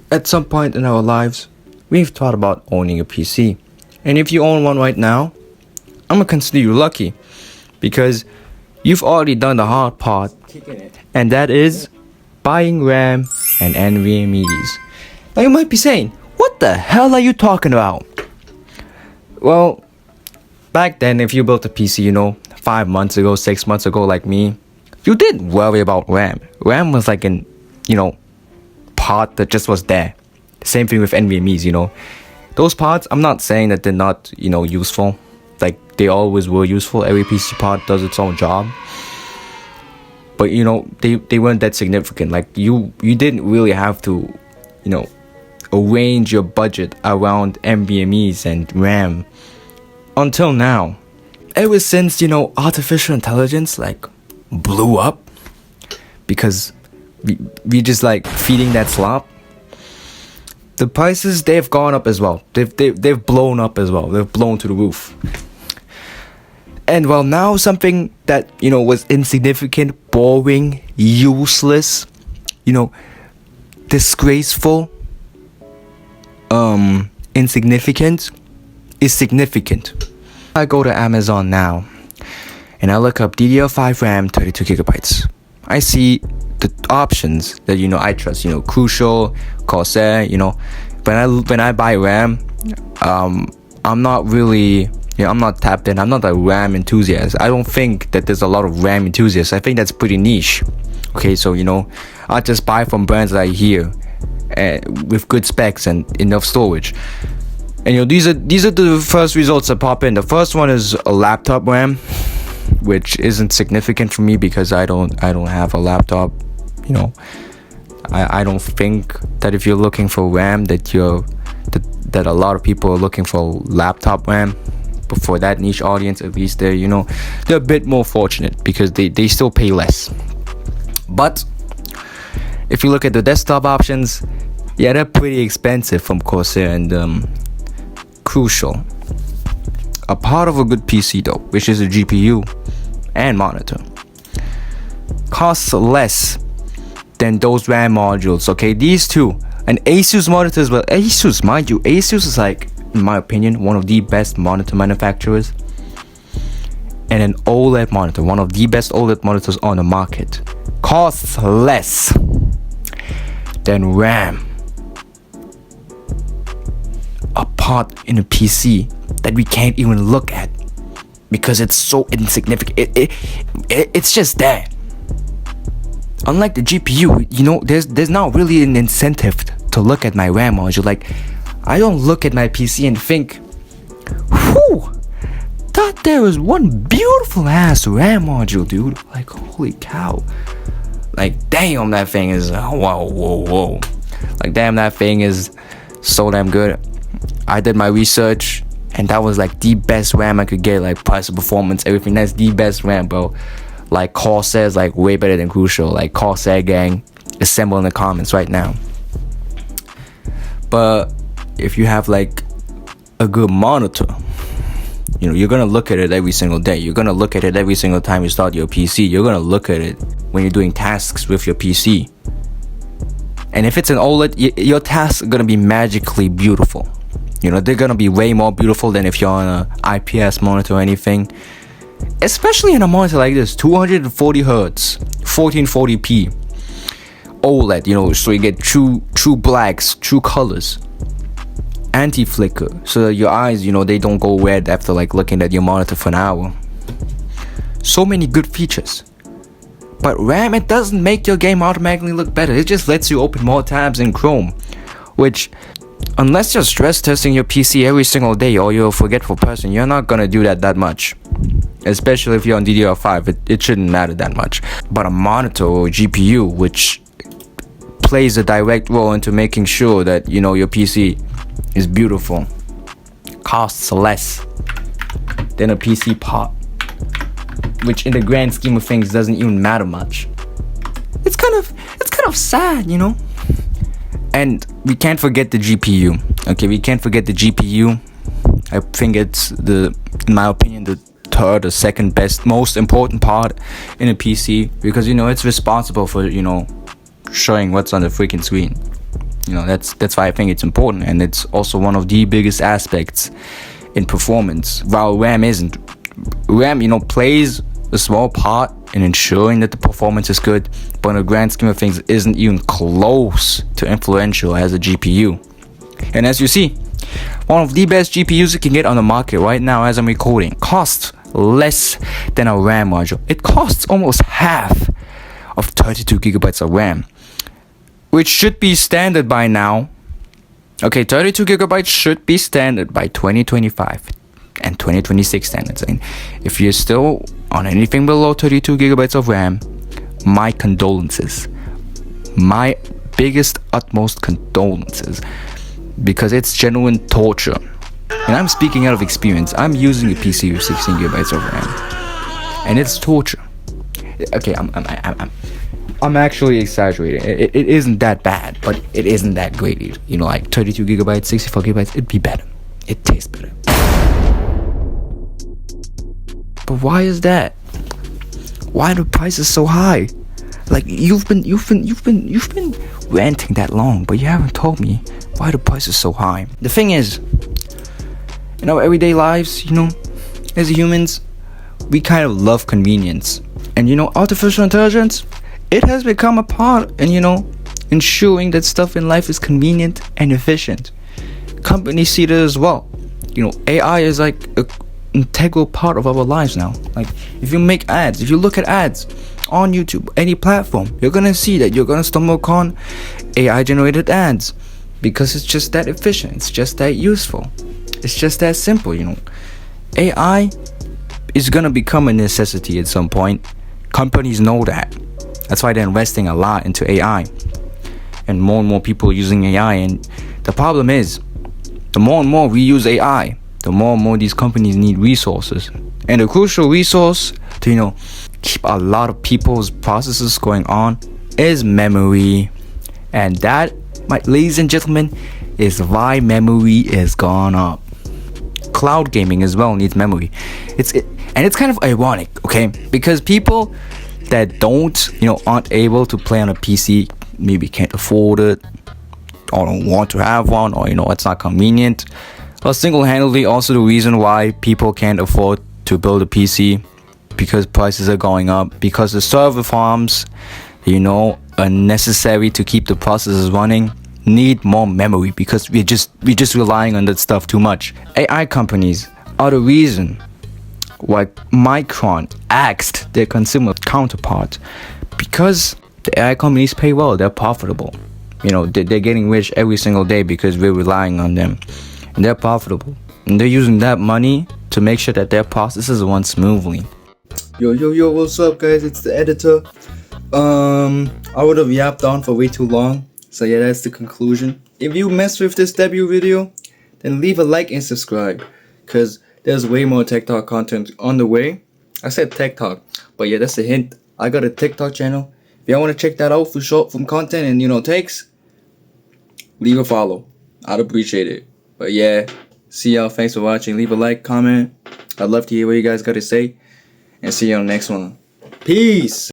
At some point in our lives, we've thought about owning a PC. And if you own one right now, I'm gonna consider you lucky because you've already done the hard part, and that is buying RAM and NVMe's. Now you might be saying, what the hell are you talking about? Well, back then, if you built a PC, 5 months ago, 6 months ago, like me, you didn't worry about RAM. RAM was like an, part that just was there. Same thing with NVMe's, Those parts, I'm not saying that they're not, useful. Like, they always were useful. Every PC part does its own job. But, they weren't that significant. Like, you didn't really have to, arrange your budget around NVMe's and RAM until now. Ever since, artificial intelligence, blew up because we just, feeding that slop. The prices, they've gone up as well. They've blown up as well. They've blown to the roof. And well, now something that, was insignificant, boring, useless, disgraceful, insignificant, is significant. I go to Amazon now, and I look up DD5 RAM 32GB. I see the options that I trust, Crucial, Corsair, when I buy RAM, I'm not really, I'm not tapped in. I'm not a RAM enthusiast. I don't think that there's a lot of RAM enthusiasts. I think that's pretty niche. Okay, so I just buy from brands that I hear with good specs and enough storage. And these are the first results that pop in. The first one is a laptop RAM, which isn't significant for me because I don't have a laptop. I don't think that if you're looking for RAM that a lot of people are looking for laptop RAM. But for that niche audience, at least they're a bit more fortunate because they still pay less. But if you look at the desktop options, yeah, they're pretty expensive from Corsair and Crucial. A part of a good PC though, which is a GPU and monitor, costs less than those RAM modules. Okay, these two, and Asus monitors. Well, Asus, mind you, Asus is in my opinion, one of the best monitor manufacturers, and an OLED monitor, one of the best OLED monitors on the market, costs less than RAM. A part in a PC that we can't even look at because it's so insignificant. It's just there. Unlike the GPU, there's not really an incentive to look at my RAM module. I don't look at my PC and think, whew, thought there was one beautiful ass RAM module, dude. Holy cow. Damn, that thing is, whoa. Damn, that thing is so damn good. I did my research, and that was the best RAM I could get, price, performance, everything. That's the best RAM, bro. Corsair's way better than Crucial. Corsair gang, assemble in the comments right now. But if you have a good monitor, you're gonna look at it every single day. You're gonna look at it every single time you start your PC. You're gonna look at it when you're doing tasks with your PC. And if it's an OLED, your tasks are gonna be magically beautiful. They're gonna be way more beautiful than if you're on a IPS monitor or anything. Especially in a monitor like this, 240 Hz, 1440p OLED, so you get true blacks, true colors, anti-flicker, so that your eyes, they don't go red after looking at your monitor for an hour. So many good features. But RAM, it doesn't make your game automatically look better. It just lets you open more tabs in Chrome, which, unless you're stress testing your PC every single day or you're a forgetful person, you're not gonna do that much. Especially if you're on DDR5, it shouldn't matter that much. But a monitor or a GPU, which plays a direct role into making sure that your PC is beautiful, costs less than a PC part, which in the grand scheme of things doesn't even matter much. It's kind of sad, And we can't forget the GPU. Okay, we can't forget the GPU. I think it's in my opinion, the third or second best, most important part in a PC because it's responsible for showing what's on the freaking screen. You know, that's why I think it's important, and it's also one of the biggest aspects in performance. While RAM isn't. RAM, you know, plays a small part in ensuring that the performance is good, but in the grand scheme of things, isn't even close to influential as a GPU. And as you see, one of the best GPUs you can get on the market right now as I'm recording costs less than a RAM module. It costs almost half of 32 gigabytes of RAM, which should be standard by now. Okay, 32 gigabytes should be standard by 2025 and 2026 standards. And if you're still on anything below 32 gigabytes of RAM, my condolences. My biggest, utmost condolences. Because it's genuine torture. And I'm speaking out of experience. I'm using a PC with 16 gigabytes of RAM. And it's torture. Okay, I'm actually exaggerating. It isn't that bad, but it isn't that great either. You know, like 32 gigabytes, 64 gigabytes, it'd be better. It tastes better. But why is that? Why are the prices so high? Like you've been ranting that long, but you haven't told me why the price is so high. The thing is, in our everyday lives, you know, as humans, we kind of love convenience. And you know, artificial intelligence, it has become a part in, you know, ensuring that stuff in life is convenient and efficient. Companies see that as well. You know, AI is like a integral part of our lives now. Like if you make ads, if you look at ads on YouTube, any platform, you're gonna see that you're gonna stumble upon AI generated ads, because it's just that efficient, it's just that useful, it's just that simple. You know, AI is gonna become a necessity at some point. Companies know that. That's why they're investing a lot into AI, and more people are using AI. And the problem is, the more and more we use AI, the more and more these companies need resources. And the crucial resource to, you know, keep a lot of people's processes going on is memory. And that, ladies and gentlemen, is why memory is gone up. Cloud gaming as well needs memory. And it's kind of ironic, okay? Because people that aren't able to play on a PC, maybe can't afford it, or don't want to have one, or, you know, it's not convenient, are single-handedly also the reason why people can't afford to build a PC, because prices are going up, because the server farms, you know, are necessary to keep the processes running, need more memory, because we're just relying on that stuff too much. AI companies are the reason why Micron axed their consumer counterpart, because the AI companies pay well, they're profitable. You know, they're getting rich every single day because we're relying on them. And they're profitable. And they're using that money to make sure that their processes run smoothly. Yo, what's up, guys? It's the editor. I would have yapped on for way too long. So yeah, that's the conclusion. If you messed with this debut video, then leave a like and subscribe, because there's way more tech talk content on the way. I said tech talk, but yeah, that's a hint. I got a TikTok channel. If y'all want to check that out for short form content and, you know, takes, leave a follow. I'd appreciate it. But yeah, see y'all. Thanks for watching. Leave a like, comment. I'd love to hear what you guys got to say. And see you on the next one. Peace.